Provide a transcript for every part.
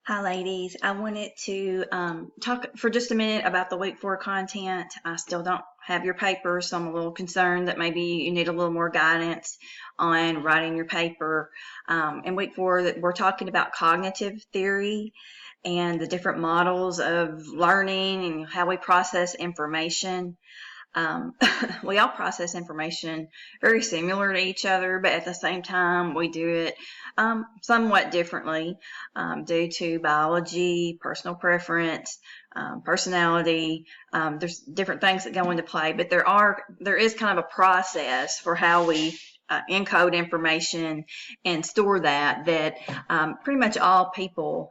Hi, ladies. I wanted to talk for just a minute about the week 4 content. I still don't have your paper, so I'm a little concerned that maybe you need a little more guidance on writing your paper. In week 4, that we're talking about cognitive theory and the different models of learning and how we process information. Um, we all process information very similar to each other, but at the same time, we do it somewhat differently due to biology, personal preference, personality. There's different things that go into play, but there is kind of a process for how we encode information and store that pretty much all people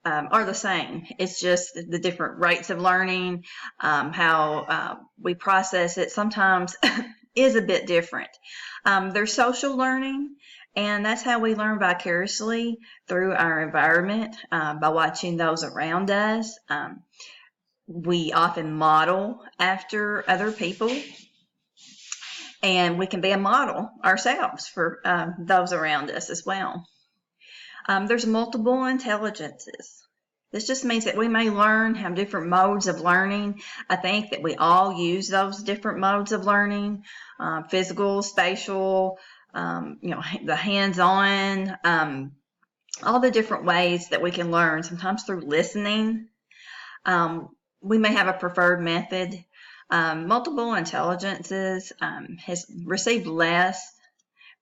are the same. It's just the different rates of learning, how we process it sometimes is a bit different. There's social learning, and that's how we learn vicariously through our environment by watching those around us. We often model after other people, and we can be a model ourselves for those around us as well. There's multiple intelligences. This just means that we may have different modes of learning. I think that we all use those different modes of learning, physical, spatial, the hands-on, all the different ways that we can learn, sometimes through listening. We may have a preferred method. Multiple intelligences has received less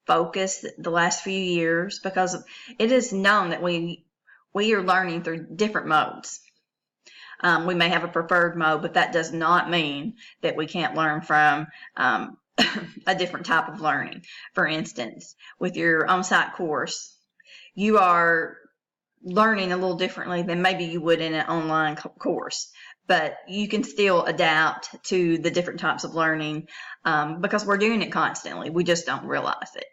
focus the last few years because it is known that we are learning through different modes. We may have a preferred mode, but that does not mean that we can't learn from a different type of learning. For instance, with your on-site course, you are learning a little differently than maybe you would in an online course, but you can still adapt to the different types of learning because we're doing it constantly. We just don't realize it.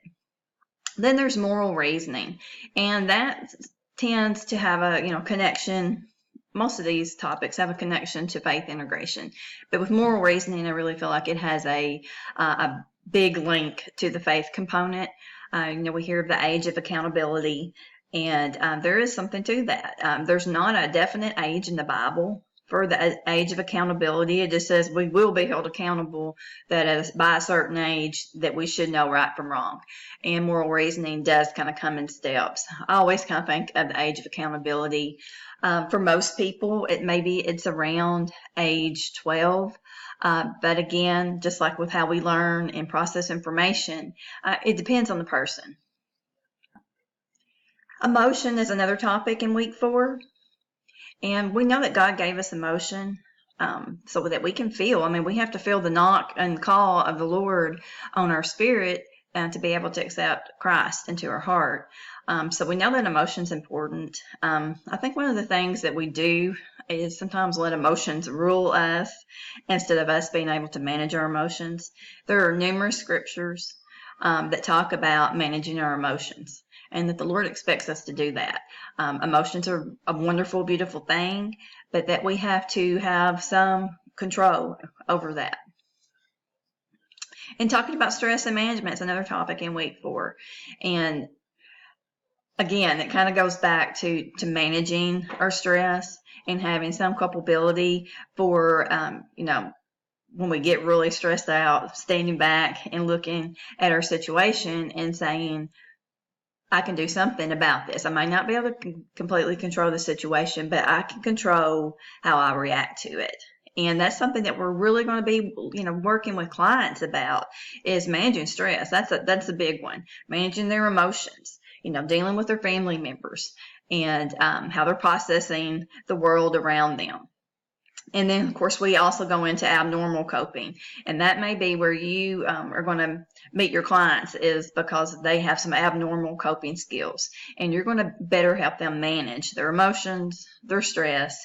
Then there's moral reasoning, and that tends to have a connection. Most of these topics have a connection to faith integration, but with moral reasoning, I really feel like it has a big link to the faith component. We hear of the age of accountability, and there is something to that. There's not a definite age in the Bible for the age of accountability. It just says we will be held accountable that by a certain age that we should know right from wrong. And moral reasoning does kind of come in steps. I always kind of think of the age of accountability. For most people, it's around age 12. But again, just like with how we learn and process information, it depends on the person. Emotion is another topic in week 4. And we know that God gave us emotion so that we can feel. I mean, we have to feel the knock and call of the Lord on our spirit to be able to accept Christ into our heart. So we know that emotion's important. I think one of the things that we do is sometimes let emotions rule us instead of us being able to manage our emotions. There are numerous scriptures that talk about managing our emotions, and that the Lord expects us to do that. Emotions are a wonderful, beautiful thing, but that we have to have some control over that. And talking about stress and management is another topic in week 4. And again, it kind of goes back to managing our stress and having some culpability for, when we get really stressed out, standing back and looking at our situation and saying, I can do something about this. I may not be able to completely control the situation, but I can control how I react to it. And that's something that we're really going to be, working with clients about is managing stress. That's a big one. Managing their emotions, dealing with their family members and how they're processing the world around them. And then, of course, we also go into abnormal coping. And that may be where you are going to meet your clients is because they have some abnormal coping skills. And you're going to better help them manage their emotions, their stress,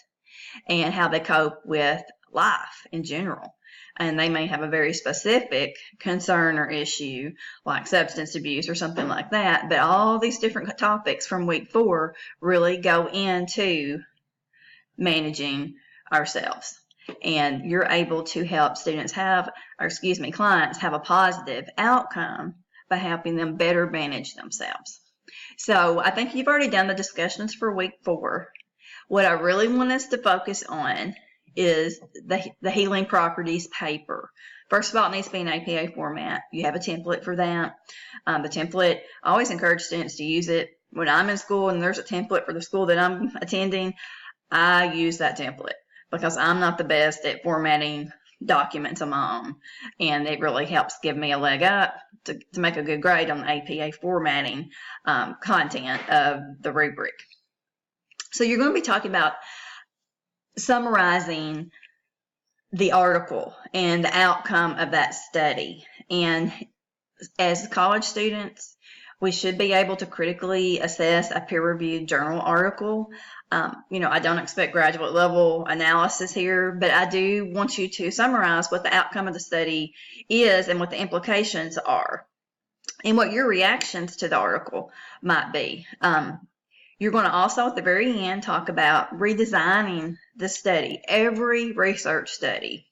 and how they cope with life in general. And they may have a very specific concern or issue like substance abuse or something like that. But all these different topics from week 4 really go into managing ourselves, and you're able to help clients have a positive outcome by helping them better manage themselves. So I think you've already done the discussions for week 4. What I really want us to focus on is the healing properties paper. First of all, it needs to be in APA format. You have a template for that. The template, I always encourage students to use it. When I'm in school and there's a template for the school that I'm attending, I use that template because I'm not the best at formatting documents on my own. And it really helps give me a leg up to make a good grade on the APA formatting content of the rubric. So you're going to be talking about summarizing the article and the outcome of that study. And as college students, we should be able to critically assess a peer-reviewed journal article. I don't expect graduate level analysis here, but I do want you to summarize what the outcome of the study is and what the implications are and what your reactions to the article might be. You're going to also at the very end talk about redesigning the study. Every research study,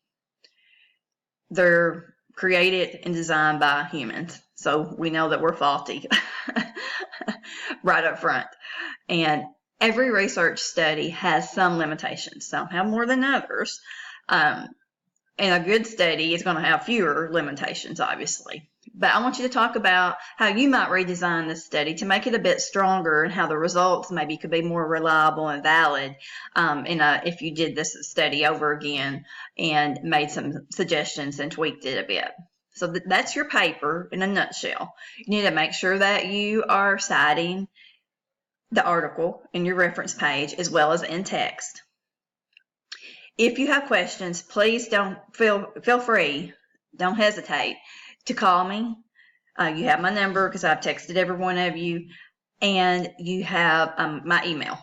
they're created and designed by humans. So we know that we're faulty right up front. And every research study has some limitations. Some have more than others. And a good study is going to have fewer limitations, obviously. But I want you to talk about how you might redesign this study to make it a bit stronger and how the results maybe could be more reliable and valid if you did this study over again and made some suggestions and tweaked it a bit. So that's your paper in a nutshell. You need to make sure that you are citing the article in your reference page as well as in text. If you have questions, please don't feel free, don't hesitate to call me. You have my number because I've texted every one of you, and you have my email.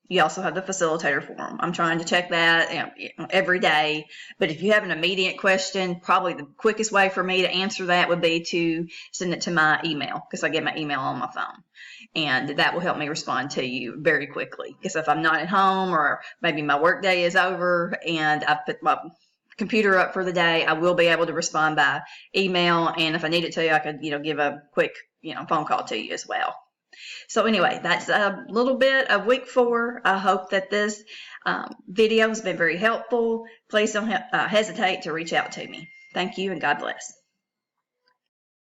You also have the facilitator form. I'm trying to check that every day, but if you have an immediate question, probably the quickest way for me to answer that would be to send it to my email because I get my email on my phone, and that will help me respond to you very quickly. Because if I'm not at home or maybe my work day is over and I've put my computer up for the day, I will be able to respond by email, and if I need it to, I could give a quick phone call to you as well. So anyway, that's a little bit of week 4. I hope that this video has been very helpful. Please don't hesitate to reach out to me. Thank you and God bless.